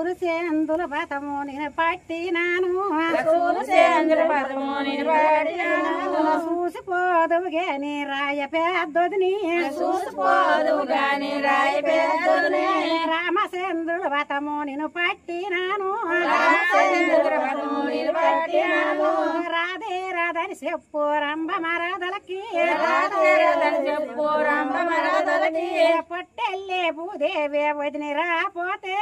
సూరు సేందుల పదము నేను పట్టినాను చూసిపోదువు గాని రాయ పెద్దొదిని రామచంద్రుల పదము నేను పట్టినాను రాధే రాధని చెప్పు రంభ మరదలకి పొట్టెల్లే భూదేవి వదిని రాపోతే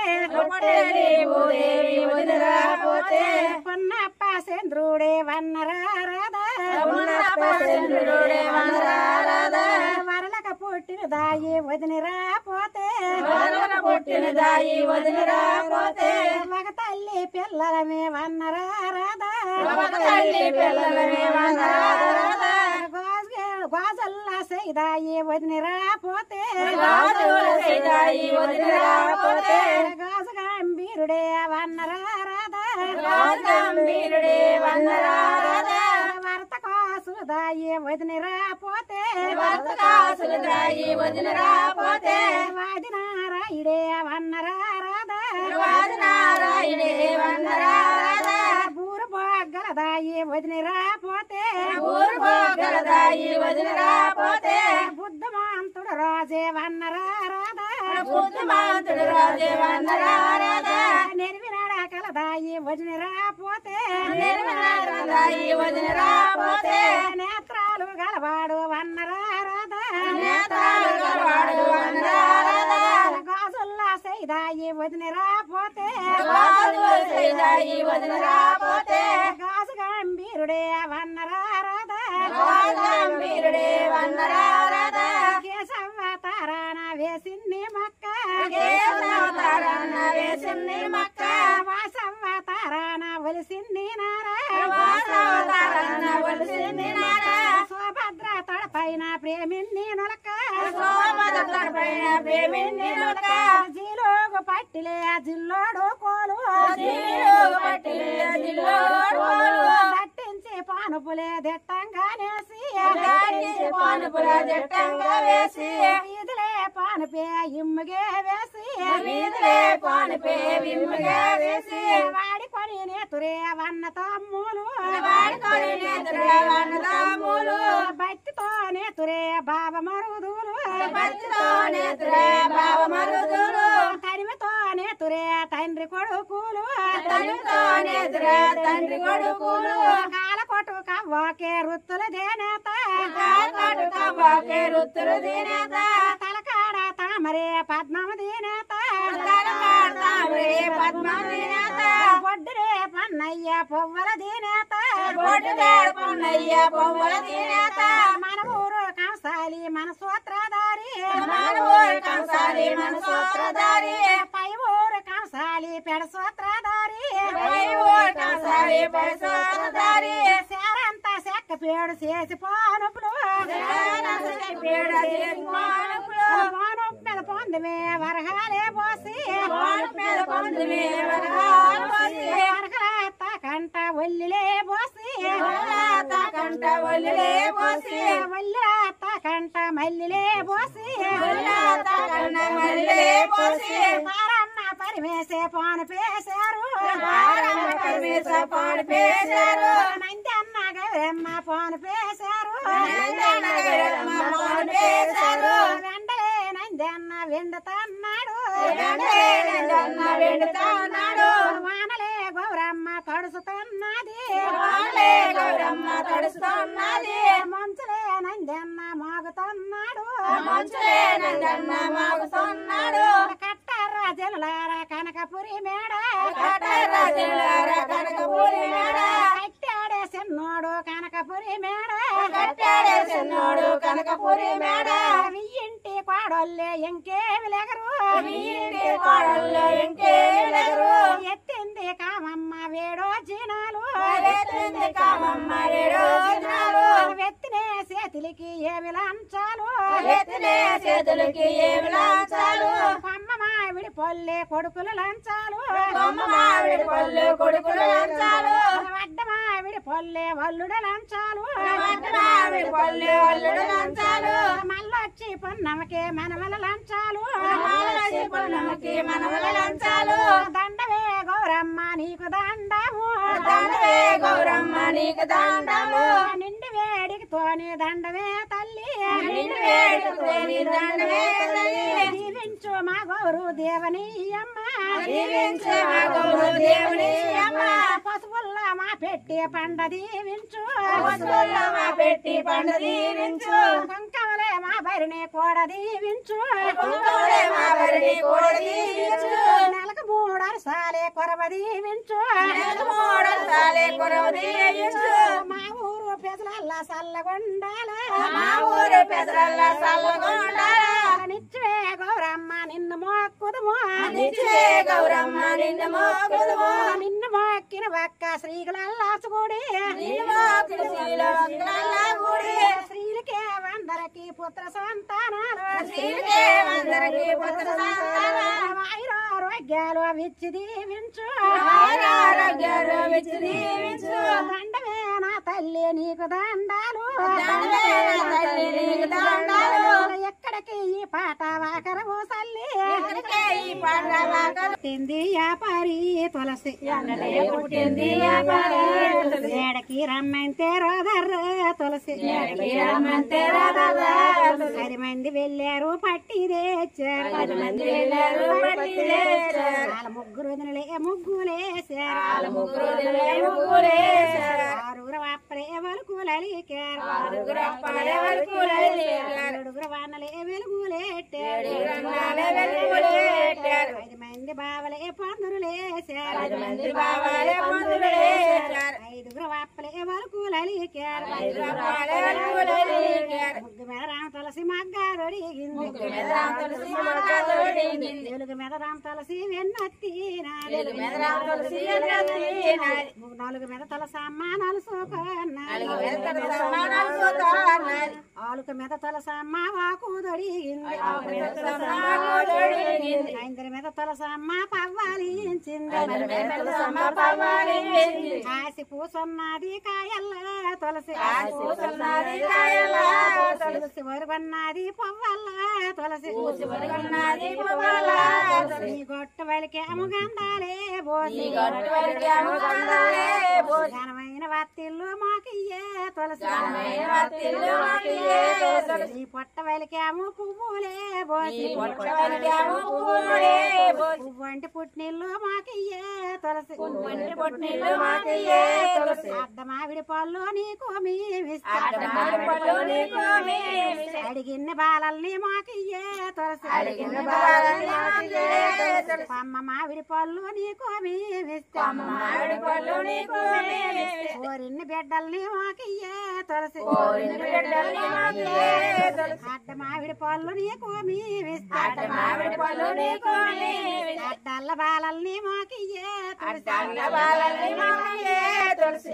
పొన్నప్ప చంద్రుడే వన్నరాదా వరలక పుట్టిన దాయి వదిని రాపోతే మగ తల్లి పిల్లలమే వన్నరాదా గాజల్లా సైదాయి వదిని రాపోతే గాజు గంభీరుడే వన్నరాదా వరత కాసుదాయి వదిని రాపోతే వాది నారాయుడే వన్నరాదా బూరు బొగ్గలదాయి వదిని రాపోతే బుద్ధమాంతుడు రాజే వన్నరాదా నెరివినాడా కలదాయి వదిని రాపోతే నేత్రాలు గలవాడు వన్నరాదా గాజుల్లా సైదాయి వదిని రాపోతే గాజు గంభీరుడే వన్నరాదా కేశవతారాన వేసిన్ని మక్క వాసవతారాన వలిసిన్ని నారా సుభద్ర తడపైన ప్రేమిన్ని నొలక జిలోగు పట్టిలే జిల్లోడు కోలు దట్టించి పానుపులే దిట్టంగానేసి వీధిలే పానుపే ఇమ్ముగే వేసి వాడి కొని నేతురే వన్న తమ్ములు బట్టితో నేతురే బాబ మరుదులు తరిమితో నేతురే తండ్రి కొడుకులు కాలకొట్టు కవ్వకే రుత్తులు దేనేత తలకాడ తామరే పద్మము దీనేత బొడ్డురే పన్నయ్య పొవ్వల దీనేత మన ఊరు కంసాలి మన సూత్రధారి పై ఊరు కంసాలి పెడ సూత్రధారి సేరంతా చెక్క పేడు చేసి పానుపులు పానుప్పెద పొందమే వరహాలే పోసి వరహలాత కంట ఒల్లిలే పోసి ఒల్లిలాత కంట మల్లిలే పోసి పారమ్మ పరిమేసే పాను పేశారు నంది అన్న గౌరమ్మ పాను పేశారు వెండలే నంది అన్న వెండుతన్నాడు వానలే గౌరమ్మ తడుస్తున్నది మంచులే నంది అన్న మాగుతున్నాడు కట్టర్రా జనులారా కనకపురి మేడ కట్టాడే చిన్నోడు కనకపురి మేడ వియ్యింటి కోడొల్లే ఇంకేమి లెగరు ఎత్తింది కామమ్మ వేడో జీనాలు వెత్తినే చేతులకి ఏమి లంచాలు కొమ్మ మావిడి పొల్లే కొడుకులు లంచాలు వడ్డ మావిడి పొల్లే వల్లుడు లంచాలు మళ్ళొచ్చి పొన్నమకే మనవల లంచాలు దండవే నీకు దండము దండమే గౌరమ్మ నీకు దండము నిండి వేడికి తోని దండమే తల్లి నిన్ను వేడుకొని దండమే తల్లి దీవించు మా గౌరు దేవని అమ్మ దీవించే మా గౌరు దేవుని అమ్మ పసుపుల్ల మా పెట్టి పండ దీవించు పసుపుల్ల మా పెట్టి పండు దీవించు కుంకమలే మా బరిని కూడా దీవించు కుంకుమలే మా బరిని కూడా దీవించు నెలకు 3 అరసాలే కొరవ దీవించు నెలకు 3 అరసాలే కొరవ దీవించు మా ఊరు పెదలల్లా సల్లగొండాల మా ఊరు పెదరల్ల సల్లగొండాల నిత్యే గౌరమ్మ నిన్ను మొక్కుదుము నిత్యే గౌరమ్మ నిన్ను మొక్కుదుము నిన్ను మొక్కిన ఒక్క శ్రీగులల్లాసుగుడి నిన్ను మొక్కిన శ్రీలవంకలల్ల గుడి స్త్రీలకే అందరికి పుత్ర సంతానాలు స్త్రీలకే అందరికీ పుత్ర సంతానం ఆయురారోగ్యాలు విచ్చి దీవించు ఆరోగ్యాలు విచ్చి దీవించు దండమే నా తల్లి నీకు దండాలు దండమే నా తల్లి నీకు దండాలు ఎక్కడికి ఈ పాట వాకరము సల్లి ఎక్కడికే ఈ పండ్ల వాకరు పుట్టింది వ్యాపారి తులసి పుట్టింది వ్యాపారి తులసి. ఏడకి రమ్మంతే రోదర్ర తులసి ఏడకి రమ్మంతే రోదర్ర తులసి. 10 మంది వెళ్ళారు పట్టి తెచ్చారు 10 మంది వెళ్ళారు పట్టి తెచ్చారు. వాళ్ళ ముగ్గురు ముగ్గులేశారు వాళ్ళ ముగ్గురు వదిలే ముగ్గులేశారు. 6 అప్పుడే వలుకులలికారు ఆరుగురు అప్పాలే వలుకులలికారు. 7 వానలే వెలుగులేట్టారు 7 రంగాలే వెలుగులేట్టారు. 5 మంది బావలే పందురులేశారు 5 మంది బావాలే పందులేశారు. 5 అప్పలే వలుకులలికారు 5 అప్పాలే వలుకులలికారు. ముగ్గు మీద రామ తులసి మగ్గా దొడిగింది ముగ్గు మీద రామ తులసి మగ్గా దొడిగింది. వెలుగు మీద రామ తులసి వెన్నెత్తినాది వెలుగు మీద రామ తులసి వెన్నెత్తినాది. 4 మీద తులసమ్మ నలుసుకున్నది 4 మీద తులసమ్మ నలుసుకున్నది. ఆలుక మీద తులసమ్మ వాకు దొడిగింది 6 మీద తులసమ్మ దొడిగింది. 5 మీద తులసమ్మ పవ్వాలించింది 5 మీద తులసమ్మ పవ్వాలించింది. కాసి పూసున్నది కాయల్ల తులసి కాసి పూసున్నది కాయల్ల తులసి. తులసి వరుగున్నది పువ్వల్ల తులసి వరుగున్నది పువ్వల్ల తులసి. నీ గొట్ట వలికేము గంధాలే బోసి నీ గొట్ట వలికేము గంధాలే బోసి. ఘనమైన వత్తిల్లు మాకియ్యే తులసి ఘనమైన వత్తిల్లు మాకియ్యే తులసి. నీ పొట్ట వలికేము పువ్వులే బోసి నీ పొట్ట వలికేము పువ్వులే బోసి. పువ్వంటి పుట్టినిల్లు మాకియ్యే తులసి పువ్వంటి పుట్టినిల్లు మాకియ్యే తులసి. అడ్డ మామిడి పళ్ళు నీకు మేమిస్తా అడ్డ మామిడి పళ్ళు నీకు మేమిస్తా. అడిగిన బాలల్ని మాకియ్యే తులసి అడిగిన బాలల్ని మాకియ్యే తులసి. అమ్మ మామిడి పళ్ళు నీకు మేమిస్తా అమ్మ మామిడి పళ్ళు నీకు మేమిస్తా. కోరిన బిడ్డల్ని మాకియ్యే తులసి కోరిన బిడ్డల్ని మాకియ్యే తులసి. అడ్డ మామిడి పళ్ళు నీకు మేమిస్తా అడ్డ మామిడి పళ్ళు నీకు మేమిస్తా. అడ్డల్ల బాలల్ని మాకియ్యే తులసి అడ్డల్ల బాలల్ని మాకియ్యే తులసి.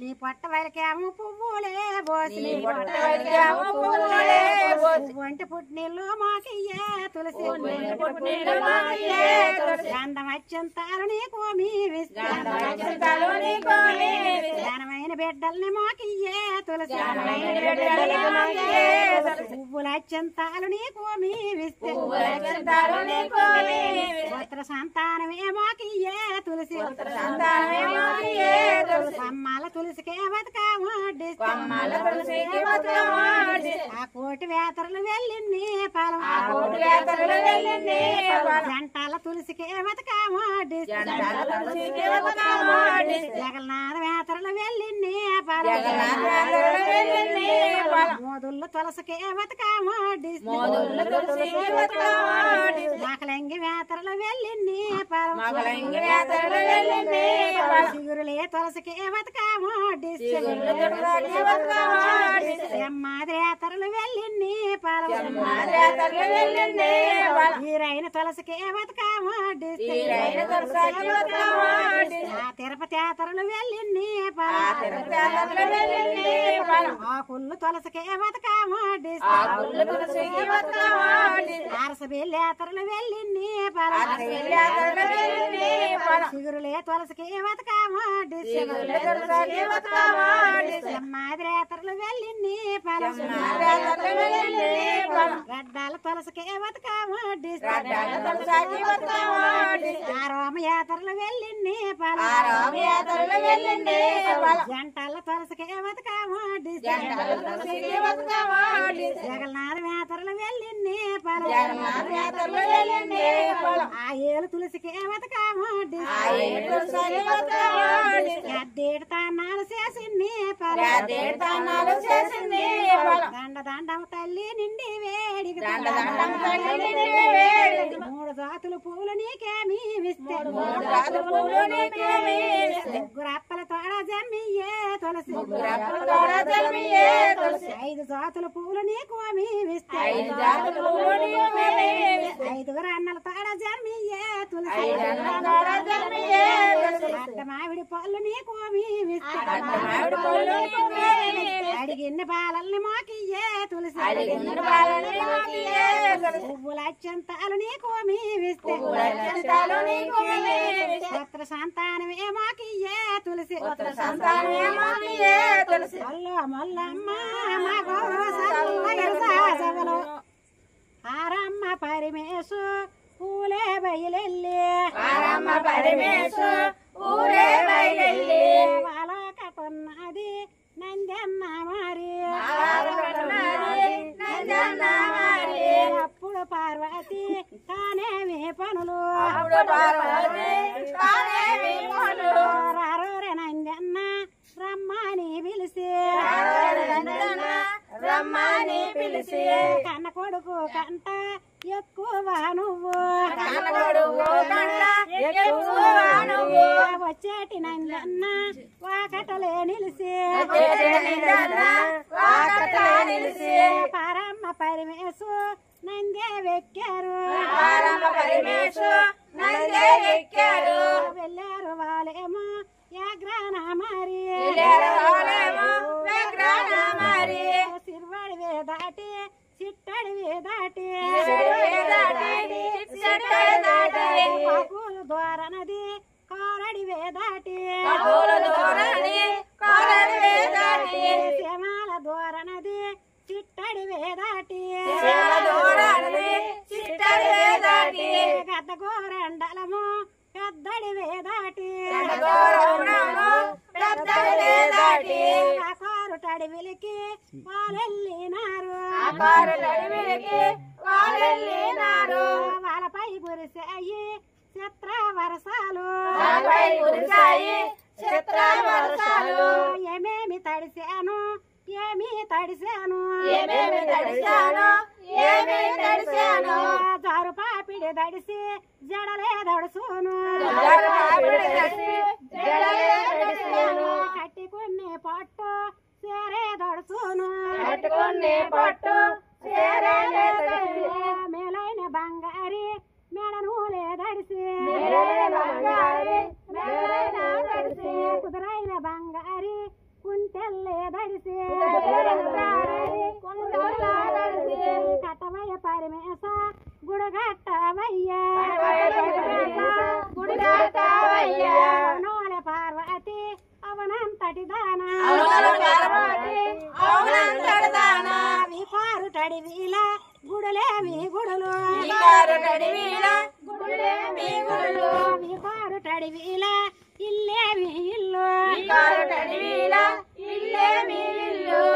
నీ పొట్ట వలికేము పువ్వులే బోసి నీ పొట్ట వలికేము పువ్వులే బోసి. పువ్వంటి పుట్టినిల్లు మాకియ్యే తులసి పువ్వంటి పుట్టినిల్లు మాకియ్యే తులసి. గంధం అత్యంతాలు నీకు మేమిస్తా గంధం అత్యంతాలు నీకు మేమిస్తా. ఘనమైన బిడ్డల్ని మాకియ్యే తులసి ఘనమైన బిడ్డల్ని మాకియ్యే తులసి. పువ్వుల అత్యంతాలు నీకు మేమిస్తే పువ్వుల అత్యంతాలు నీకు మేమిస్తా. పుత్ర సంతానమే మాకియ్యే తులసి పుత్ర సంతానమే మాకియ్యే తులసి. కొమ్మాల తులసికే బతుకమ్మడిస్తే కొమ్మాల తులసికి బతుకమ్మడిస్తే. ఆ కోటి వేతరులు వెళ్ళింది పొలం ఆ కోటి వేతరులు వెళ్ళింది పొలం. జంటాల తులసికే బతుకమ్మడిస్తే జంటాల తులసికి బతుకమ్మడిస్తే. జగన్నాథ వేతరులు వెళ్ళింది పొలం జగన్నాథ వేతరులు వెళ్ళింది పొలం. మోదుళ్ళు తులసికే బతుకమ్మడిస్తే మోదుళ్ళు తులసికి బతుకమ్మడిస్తే. మకలంగి వేతరులు వెళ్ళింది పొలం మగలంగి వేతరులు వెళ్ళింది పొలం. చిగురులే తులసికే బతుకమ్మడిస్తే చిగుళ్ళు తులసికి బతుకమ్మడిస్తే. ఎమ్మాది వేతరులు వెళ్ళింది పొలం జమ్మాది వేతరులు వెళ్ళింది పొలం. ఈరైన తులసికే బతుకమ్మడిస్తే ఈరైన తులసికి బతుకమ్మడిస్తే. ఆ తిరుపతి యాత్రలు వెళ్ళింది ఆ పొలం తిరుపతి వేతరులు వెళ్ళింది పొలం. ఆ కుళ్ళు తులసికే బతుకమ్మడిస్తే ఆ కుళ్ళు తులసికి బతుకమ్మడిస్తే. అరసబిల్లి యాత్రలు వెళ్ళింది పొలం అరసబిల్లి యాత్రలు వెళ్ళింది పొలం. సిగురులే తులసికి బతుకమ్మ మాదిరేతరులు వెళ్ళింది గడ్డాల తులసికి బతుకమ్మ రామయాత్రలు వెళ్ళింది జంటల తులసికి బతుకమ్మ జగన్నాథ యాత్రలు వెళ్ళింది ఆ ఏలు తులసికి బతుకమ్మ గడ్డేడు తాన్నాలు చేసింది దండ దండం తల్లి నిండి వేడికి మూడు జాతులు పూలు నీకేమి ముగ్గురు అప్పల తోడ జన్మియే తులసి ఐదు జాతుల పూలు నీకు ఐదుగురు అన్నల తోడ జన్మియే తులసి అడ్డ మామిడి పళ్ళు నీకు అడిగిన్న పాలల్ని మాకియే తులసి పువ్వుల అత్యంతాలు నీకు పుత్ర సంతానమే మాకియే తులసి అల్లో మల్లమ్మ మా గౌరవ ఆరమ్మ పరిమేశు పూలే బయలెల్లి వాలకటున్నది నందన్న మరి అప్పుడు పార్వతి తానేమి పనులు రారోరే నందన్న రమ్మని పిలిచి కన్న కొడుకు కంట ఎక్కువ నువ్వు వచ్చేటి నందన్న వాకటలే నిలిసి పారమ్మ పరిమేశు నందే వెక్కారు వెళ్ళారు వాళ్ళేమో యాగ్రాన మరి సిర్వాడివే దాటి చిట్టడివే దాటి కాకులు ద్వారనది కారడివే దాటి శ్యామాల ద్వారనది చిట్టడివే దాటి గద్దగోరండలము పెద్దడివే దాటి కారు తడివిలికి వాళ్ళెళ్ళినారు వాళ్ళపై గురిసాయి చిత్ర వరసాలు ఏమేమి తడిసాను జారు పాపిడి దడిసి జడలే దడుసును కట్టుకునే పట్టు సేరే దడుసును మేలైన బంగారి మెడనూలే దడిసి కుదురైన బంగారి కుంటెల్లే దడిసి కట్టవయ్య పరిమేశ గుడగట్టవయ్యా నోల పార్వతి అవనంతటి దానా వికారు తడివీల గుడులేమి గుడులు వికారు తడివీల ఇల్లేమి ఇల్లు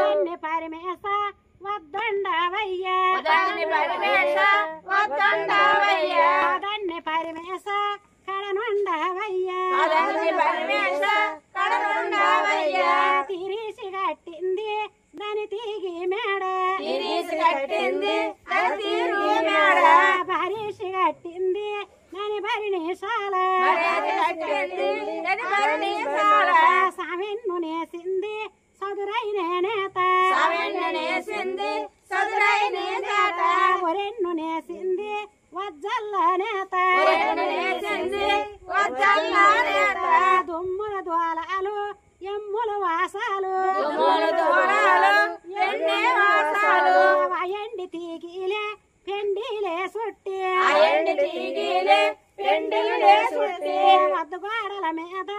అన్ని పరిమేశ వద్దండవయ్యా దన్ని పరిమేశ కడనుండవయ్యా తిరిసి కట్టింది దాని తీగి మేడ భరిసి కట్టింది దాని భరిణిశాల సామిన్ను నేసింది సదురైన నేత ఒరెన్ను నేసింది వజ్జల్ల నేత దుమ్ముల ద్వాలాలు ఎమ్ముల వాసాలు ఎండి తీగిలే పెండిలే సుట్టి అద్దుగోడల మీద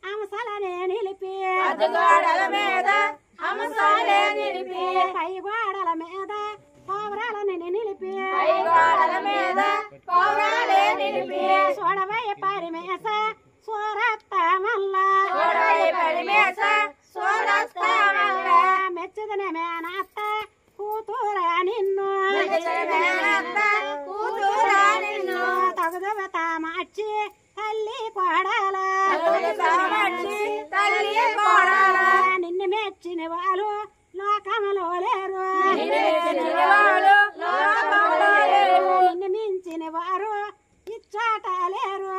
అంశాలనే నిలిపి అద్దుగోడల మీద అంశాలే నిలిపి పై గోడల మీద పౌరాలని నిలిపి పై గోడల మీద పౌరాలే నిలిపి చూడవై పరిమేస సూరత్త మల్ల చూడవై పరిమేస సూరత్త మల్ల మెచ్చదనే మేనత్త కూతురా నిన్ను కూతురా నిన్ను తగుదవత మార్చి తల్లి కోడల తల్లి కోడల నిన్ను మెచ్చిన వాళ్ళు లోకములో లేరు నిన్ను మించిన వారు ఇచ్చోట లేరు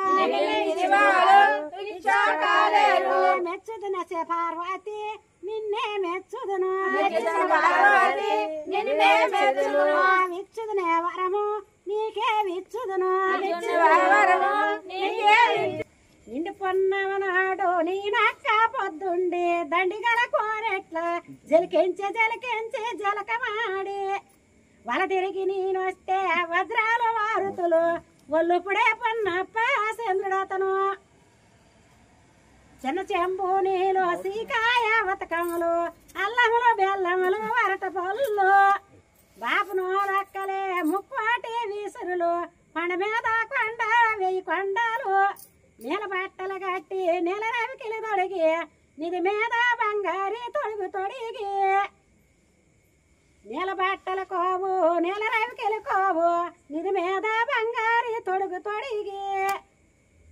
మెచ్చుదున పార్వతి నిన్నే మెచ్చుదును విచ్చుదునే వరము నీకే విచ్చుదును నిండు పొన్నవనాడు నీ నక్క పొద్దుండి దండిగల కోరెట్ల జలికెంచి జలకమాడి వల తిరిగి నేనొస్తే వజ్రాల వారుతులు ఒళ్ళుపుడే పొన్నప్ప చంద్రుడతను చిన్న చెంబు నీళ్ళు సీకాయ వతకములు అల్లములు బెల్లములు వరట పళ్ళు బాపును రక్కలే ముక్కోటి వీసురులు కొండ మీద కొండ 1000 కొండలు నీల బట్టలు కట్టి నీల రవికిలి తొడిగి నిధి మీద బంగారి తొడిగి నీల బట్టల కోవు నీల రవికిలి కోవు నిధి మీద బంగారి తొడిగి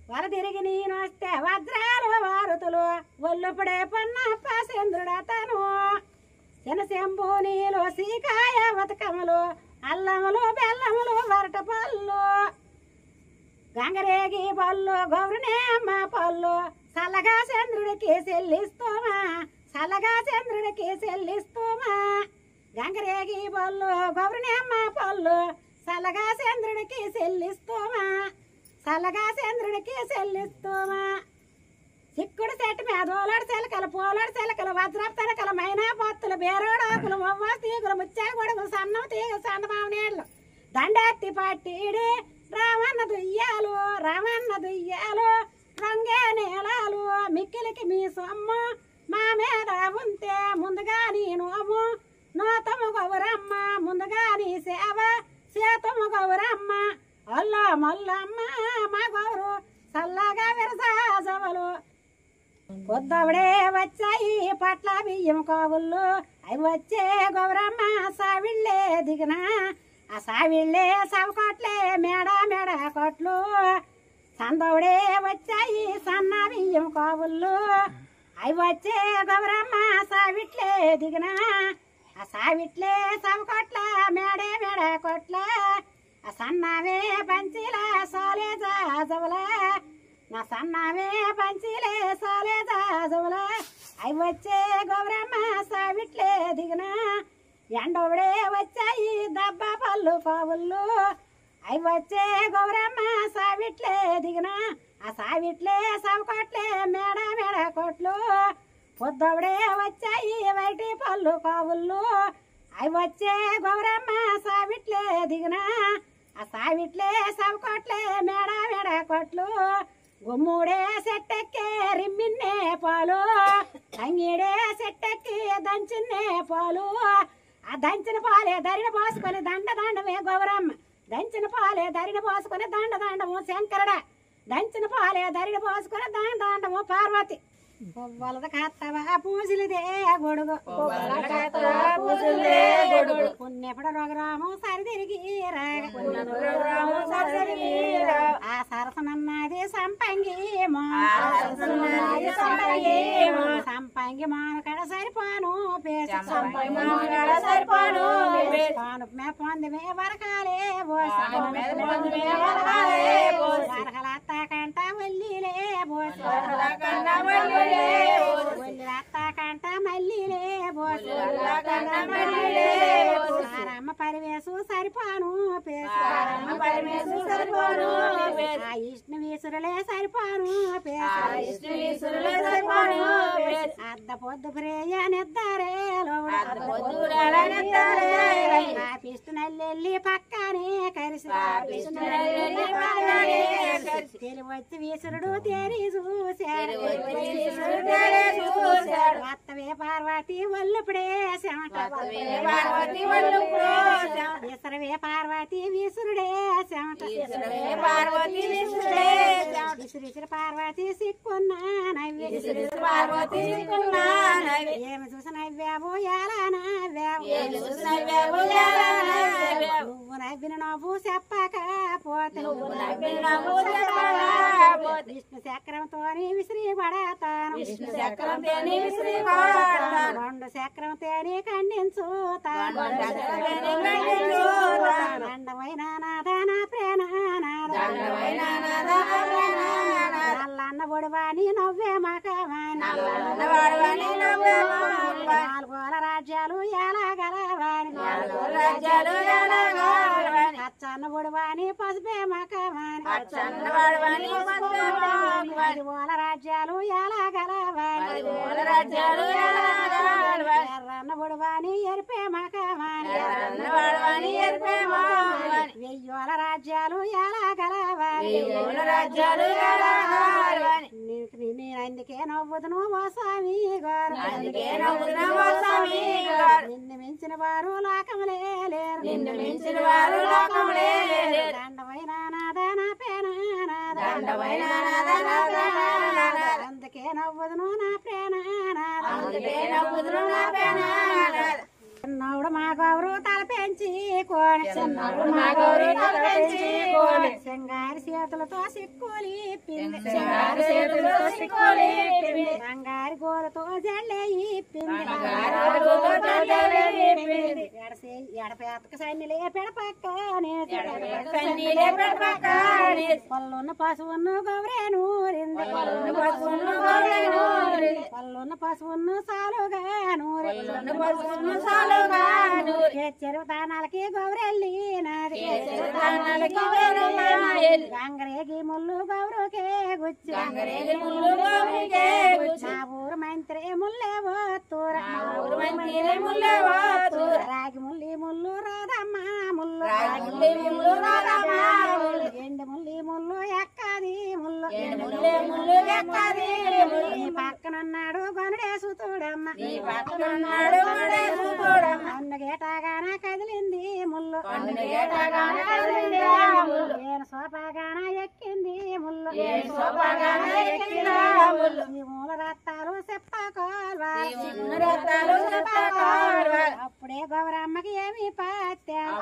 వల తిరిగి నేనొస్తే వజ్రాలు వారుతులు ఒళ్ళుపుడే పొన్నప్ప చంద్రుడతను చిన్న చెంబు నీళ్ళు సీకాయ వతకములు అల్లములు బెల్లములు వరట పళ్ళు గంగరేగి పళ్ళు గౌరునే అమ్మ పళ్ళు చల్లగా చంద్రుడికి చెల్లిస్తూమా గంగరేగి పళ్ళు గౌరునే అమ్మ పళ్ళు చల్లగా చంద్రుడికి చెల్లిస్తూమా చిక్కుడు చెట్టు మీద ఓలాడు చిలకలు పోలాడు చిలకలు వజ్రపు తలకల మైనా పొత్తులు బేరోడాకులు మొవ్వ తీగులు ముచ్చాలు గొడుగులు సన్నం తీగలు సన్నమావ నీళ్లు దండెత్తి పట్టిడి రామన్న దుయ్యాలు రంగే నీలాలు మిక్కిలికి మీ సొమ్ము మా మీద ఉంటే ముందుగా నీ నోము నోతము గౌరమ్మ ముందుగా నీ సేవ చేతము గౌరమ్మ అల్లా మల్లమ్మ మా గౌరు చల్లగా విరసాజవలు పొద్దవిడే వచ్చాయి పట్ల బియ్యం కోవుళ్ళు అవి వచ్చే గౌరమ్మ సావిళ్ళే దిగిన ఆ సావిళ్ళే సవకొట్లే మేడ కొట్లు సందవుడే వచ్చాయి సన్న బియ్యం కోవుళ్ళు అవి వచ్చే గౌరమ్మ సావిట్లే దిగిన ఆ సావిట్లే సవకొట్ల మేడ కొట్ల ఆ సన్నవే పంచిల సాలే జాజవల నా సన్నవే పంచిలే సాలే జాజవల అవి వచ్చే గౌరమ్మ సావిట్లే దిగిన ఎండవుడే వచ్చాయి దబ్బ పళ్ళు కోవుళ్ళు అవి వచ్చే గౌరమ్మ సావిట్లే దిగిన ఆ సావిట్లే సవకొట్లే మేడ కొట్లు పొద్దవుడే వచ్చాయి వైటి పళ్ళు కోవుళ్ళు అవి వచ్చే గౌరమ్మ సావిట్లే దిగిన ఆ సావిట్లే సవకొట్లే మేడ కొట్లు గుమ్ముడే సెట్టెక్కే రిమ్మిన్నే పాలు తంగిడే సెట్టెక్కి దంచిన్నే పాలు ఆ దంచిన పాలే దరిన పోసుకొని దండమే గౌరమ్మ దంచిన పాలే దరిన పోసుకొని దండము శంకరుడ దంచిన పాలే దరిన పోసుకొని దండము పార్వతి పువ్వలద కత్తవ పూజలిదే గొడుగు పుణ్యపడ రోగరాము సరిదిరిగి ఆ సరసనన్నది సంపంగి సంపంగి మానకడ సరిపోను పాను పొందిమే వరకాలే వరకలత్త కంట వల్లిలే ఒళ్ళత్త కంట మల్లిలే బోసమ్మ పరివేసు సరిపోను పరిమేసు సరిపోను ఆ ఇష్ణ వీసురులే సరిపోను ఇష్ట వీసులే సరిపోను అద్ద పొద్దు ప్రేయ నెద్దారే ఆ పిష్టు నల్లెల్లి పక్కనే కలిసి తెలి వచ్చి వీసురుడు తేరి చూశాడు వత్తవే పార్వతి వల్లుపుడే చెమట విసరవే పార్వతి వీసురుడే చెమట విసిరిసిరి పార్వతి సిక్కున్నా నవ్వి ఏమి చూసి నవ్వావు ఎలా నవ్వావు నువ్వు నవ్విన నవ్వు చెప్పకపోతే విష్ణు చక్రంతో విసిరి పడతాను రెండు చక్రంతో ఖండించుతాను దండమైన నాదాన ప్రేణనాద నల్లన్న బొడవాని నవ్వే మకవాని నాలుగోల రాజ్యాలు ఎలా గలవాని అచ్చన్న బొడవాని పసుపే మకవాని పదిగోల రాజ్యాలు ఎలా గలవాని ఎర్రన్న బొడవాని ఎరిపే మకవాని వెయ్యోల రాజ్యాలు ఎలా గలవాని నేను అందుకే నవ్వుదును ఓ స్వామి గారు నిన్ను మించిన వారు లోకములే లేరు దండమైన నాదన పేనానాద అందుకే నవ్వుదును నా ప్రేనానాద చిన్నోడు మా గౌరు తల పెంచి కోడి సింగారి చేతులతో సిక్కులి పిండి బంగారి గోరతో జల్లే ఇప్పింది ఎడపేతక సన్నిలే పెడపక్కనే పళ్ళున్న పశువును గౌరే నూరింది పళ్ళున్న పశువును సాలుగా నూరి చెరువు తానాలకి గౌరెల్లి నాది గంగరేగి ముళ్ళు గౌరుకే గుచ్చి నా ఊరు మంత్రి ముల్లే ఓత్తూర రాగి ముల్లి ముళ్ళు రాదమ్మ ముళ్ళు ఎండు ముల్లి ముళ్ళు ఎక్కది ముళ్ళు నీ పక్కనున్నాడు గనుడేసు చూడమ్మ గేటాగాన కదిలింది ముళ్ళు నేను సోపాగాన ఎక్కింది ముళ్ళు ఈ మూల రత్తాలు చెప్పకోల్వాలి అప్పుడే గౌరమ్మకి ఏమి పత్యాలు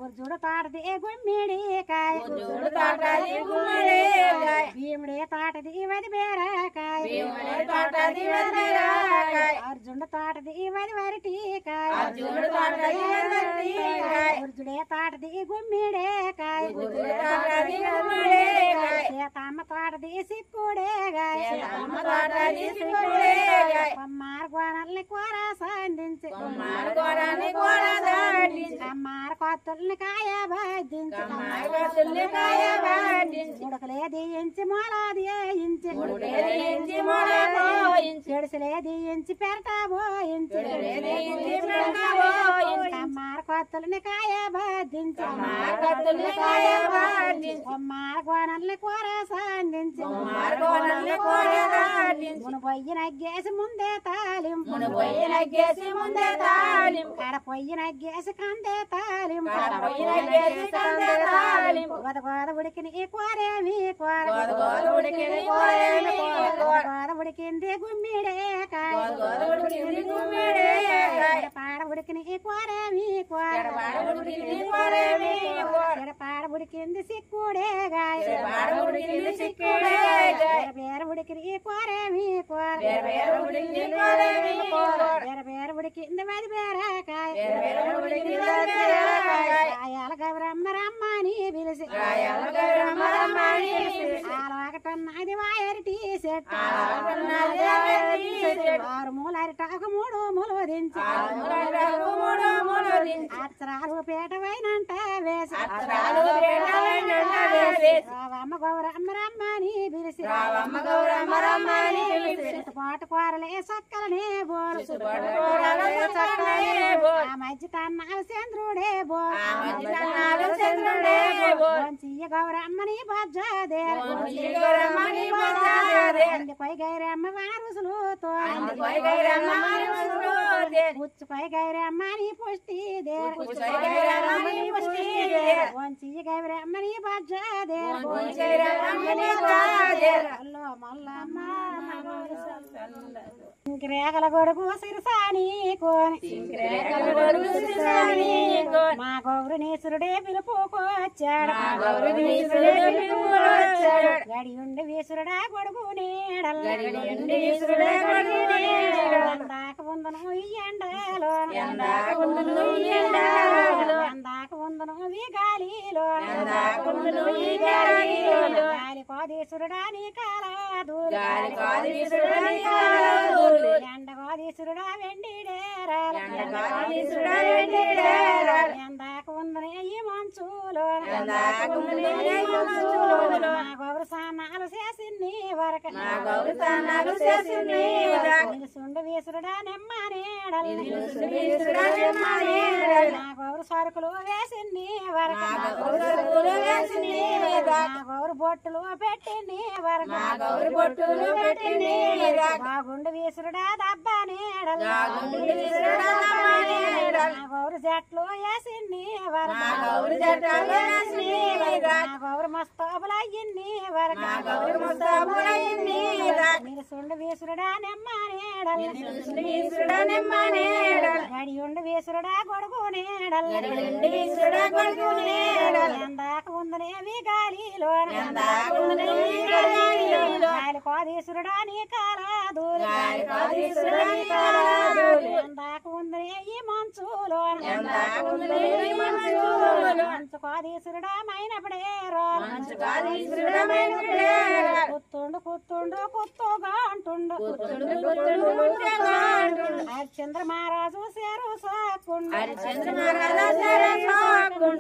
గుర్జుడు తోటది గుమ్మిడికాయ భీముడే తోటది వది బేరకాయ అర్జునుడు తోటది వది వరటికాయ గుర్జుడే తోటది గుమ్మిడేకాయ సీతమ్మ తోటది సిక్కుడేగాయ అమ్మారు గోనల్ని కూర సంధించి అమ్మారు కొత్తల్ని కాయ బాధించి ఉడకలే దించి మొలా దించి చెడుసులే దించి పెరట పోయించి అమ్మారు కొత్తల్ని కాయ బాధించి అమ్మారు గోనల్ని కూర సంధించి మును పొయ్యి నగ్గేసి ముందే తాలింపు కడ పొయ్యి నగ్గేసి కందే తాలింపు గోద ఉడికిన ఈ కూరేమి కూర గోద ఉడికింది గుమ్మిడేకాయ పాడ ఉడికిన ఈ కూరేమి కూర పాడ ఉడికింది సిక్కుడేగాయ బేర ఉడికిన ఈ కూరేమి కూర బేర ఉడికింది మది బేరకాయ ఆయాల గౌరమ్మ రమ్మని పిలిచి ఆలవాక ఒకటన్నది వాయరిటి చెట్టు ఆరు మూలరిటాకు మూడు ములు దించి అచ్చరాలు పేటవైనంట వేసి రావమ్మ గౌరమ్మ రమ్మని పిలిచి పాటు కూరలే సక్కలనే బోలు ఆ మధ్య తన్నాలు చంద్రుడే బోంచియ్య గౌరమ్మని బజ్జాదేరు అందుకొయ్ గైరమ్మ వారుసులుతో పుచ్చుకొయ్ గైరమ్మని పుష్టి దేరు బోంచియ్య గైరమ్మని బజ్జాదేరు మల్లమ్మ రేగల గొడుగు సిరసాని కోని మా గౌరనేశ్వరుడే పిలుపుకొచ్చాడు గడియుండి వీసురుడా గొడుగు నీడల్లాక ఉందను ఈ ఎండలో ఎందాక ఉందను ఈ గాలిలో గాలి కోదీసురుడా నీ కాలాదు ఎండ కోదీసురుడా వెండిడేరాలు ఎందాక ఉందని ఈ మంచులో మా గౌరు సానాలు చేసింది వరకు నిలుసుండు వీసురుడా నెమ్మనేడల్ మా గౌరు సరుకులు వేసింది వరకు మా గౌరు బొట్టులు పెట్టింది వరకు బాగుండు వీసురుడా దబ్బా నీడల్ మా గౌరు జట్లు వేసింది వరకు మా గౌరు మస్తోబులు అయ్యింది వరకు నిలుసుండు వీసురుడా నెమ్మనేడల్ గడియుండు వీసురుడా గొడుగు నీడల్ ఎందాక ఉందనేవి గాలిలో గాలి కోదీసురుడా నీ కాలాదు ఎందాక ఉందనే ఈ మంచులో మంచు కోదీసురుడా మైనప్పుడే కుత్తుండు కుత్తుండు కుత్తుగా అంటుండు హరిచంద్ర మహారాజు సేరు సాకుండు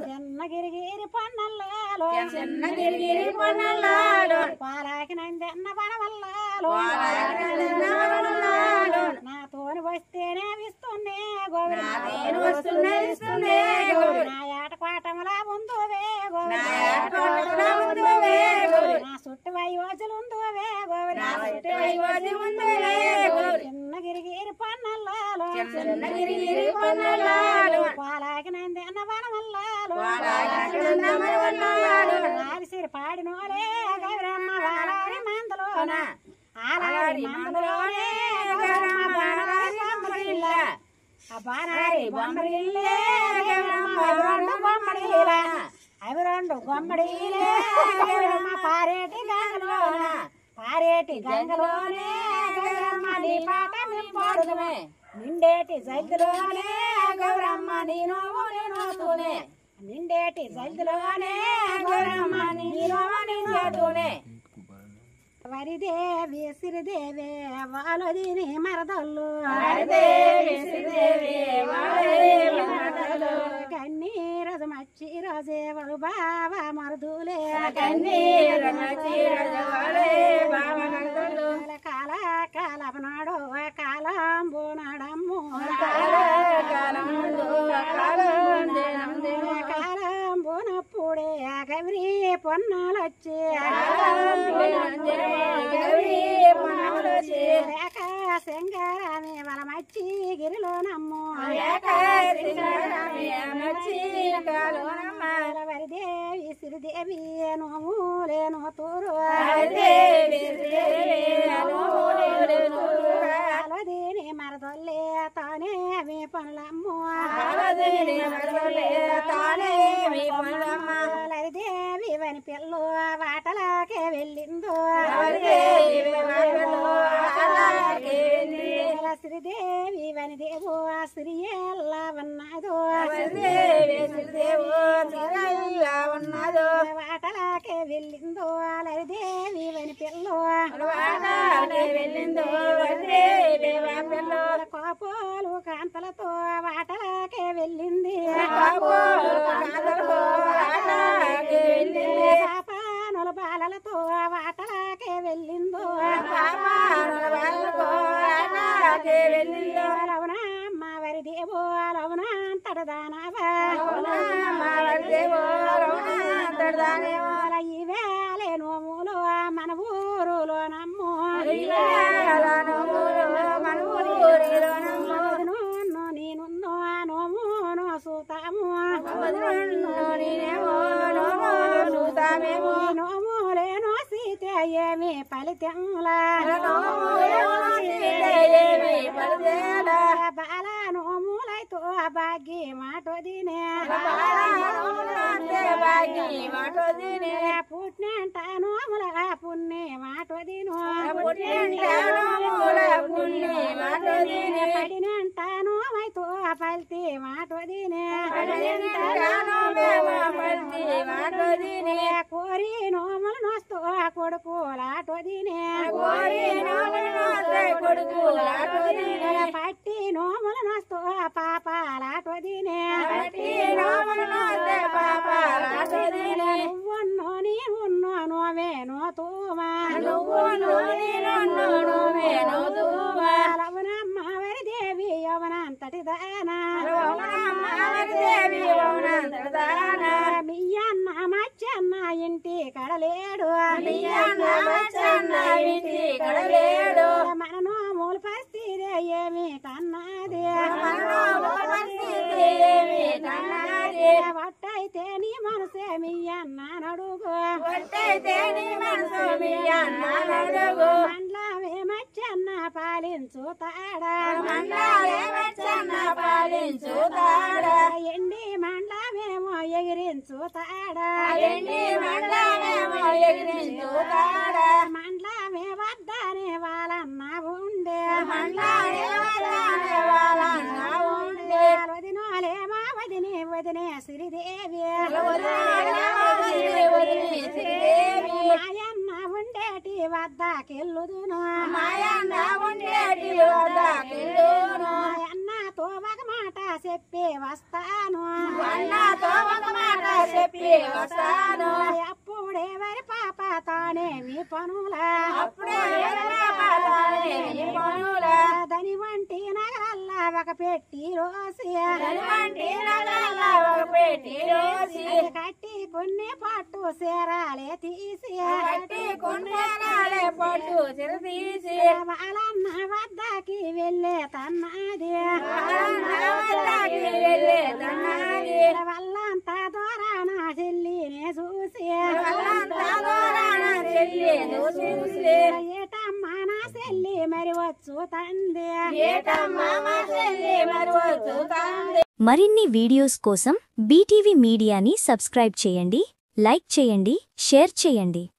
చిన్నగిరిగిరి పన్నల్లాలో పాలాకి నందన్న వనవల్లాలో నాతోని వస్తేనే విస్తున్నే గోవింద నా ఏట కోటములా ఉందువే నా చుట్టు వయోజులుందువే చిన్నగిరిగిరి పన్నల్లాలో పాలాకి నందన్న వనవల్లాలో ఆరిసిరి పాడినోలే గౌరమ్మ వాలారి మందలోన ఆలారి మందలోనే గౌరమ్మ బాలారి బొమ్మరిల్ల ఆ బాలారి బొమ్మరిల్లే గౌరమ్మ రెండు బొమ్మరిల్ల అవి రెండు బొమ్మడిలే గౌరమ్మ పారేటి గంగలోనే గౌరమ్మ నీ పాట మింపాడుదమే నిండేటి జల్దిలోనే గౌరమ్మ నీ నోవు నీ నోతూనే నిండేటి జల్దిలోనే గౌరమ్మ నీ నోవు నీ నోతూనే వరిదేవి సిరిదేవే వాలదిని మరదల్లు కన్నీరదు మచ్చి రోజేవలు బావ మరుదులే కాల కాలపనాడు కాలంబు నడమ్ము కాలంబునప్పుడే గౌరీ పొన్నాలొచ్చి శంకరామి వల మచ్చి గిరిలో నమ్ము వరిదేవి సిరిదేవి నోములేను తూరు అలదీని మరదొల్లే తానే మీ పనులమ్ము లరిదేవి వని పిల్లు వాటలాకే వెళ్ళిందో శ్రీదేవి వనిదేవు శ్రీయల్లా ఉన్నదో వాటలాకే వెళ్ళిందో లరిదేవి వని వెళ్ళిందో వదిలే లేవా పిల్లో కోపోలు కాంతలతో వాటలాకే వెళ్ళింది కోపోలు కాంతలతో వాటలాకే వెళ్ళింది పాపానుల బాలలతో వాటలాకే వెళ్ళిందో పాపానుల బాలలతో వాటలాకే వెళ్ళిందో లవనమ్మ వరిదేవో లవనంతడదానవా వరిదేవో లవనంతడదానేవో ఇవేలే నోములు మన ఊరులో నమ్ము మన ఊరిలో నమ్ము నేనున్నో నోమును సూతాము నేనేమో చూతామేమో నోములేనో సీత ఏమి ఫలితంలా బాల నోములైతో బాగి మాటోదినే పుట్టినంట నోముల పుణ్య మాటోదిను పడినంట నోమైతో ఫలితి మాటోదినే కోరి నోములు నోస్తూ కొడుకులాటోదినే పట్టి నోములు నోస్తూ పాపాలాటోదినే నువ్వున్నో నీవున్నో నోవేనో తూమా లవనమ్మ వరిదేవి యవనంతటి దానా మీ అన్న మచ్చన్న ఇంటి కడలేడు మన నోముల పరిస్థితి ఏమి కన్నది వట్టయితే నీ మనసే మీ అన్న నడుగు మండలమే మచ్చన్న పాలించుతాడా ఎండి మండలమేమో ఎగిరించుతాడా మండలమే వద్దనే వాళ్ళన్న ఉండే వదినోలే మా వదినే వదినే శ్రీదేవి మాయన్న ఉండేటి వద్దకెళ్ళుదును మాయన్నతో ఒక మాట చెప్పి వస్తాను అప్పుడే వరి పాప తానే మీ పనులా దని వంటి నగరల్లా ఒక పెట్టి రోసి కట్టి కొన్ని పట్టు సేరాలే తీసి వాళ్ళన్న వద్దకి వెళ్ళే తన్నది వాళ్ళంతా దూరాన చెల్లినే చూసి ఏటమ్మా నా చెల్లి మరి వచ్చు తండ్రి మరిన్ని వీడియోస్ కోసం బీటీవీ మీడియాని సబ్స్క్రైబ్ చేయండి, లైక్ చేయండి, షేర్ చేయండి.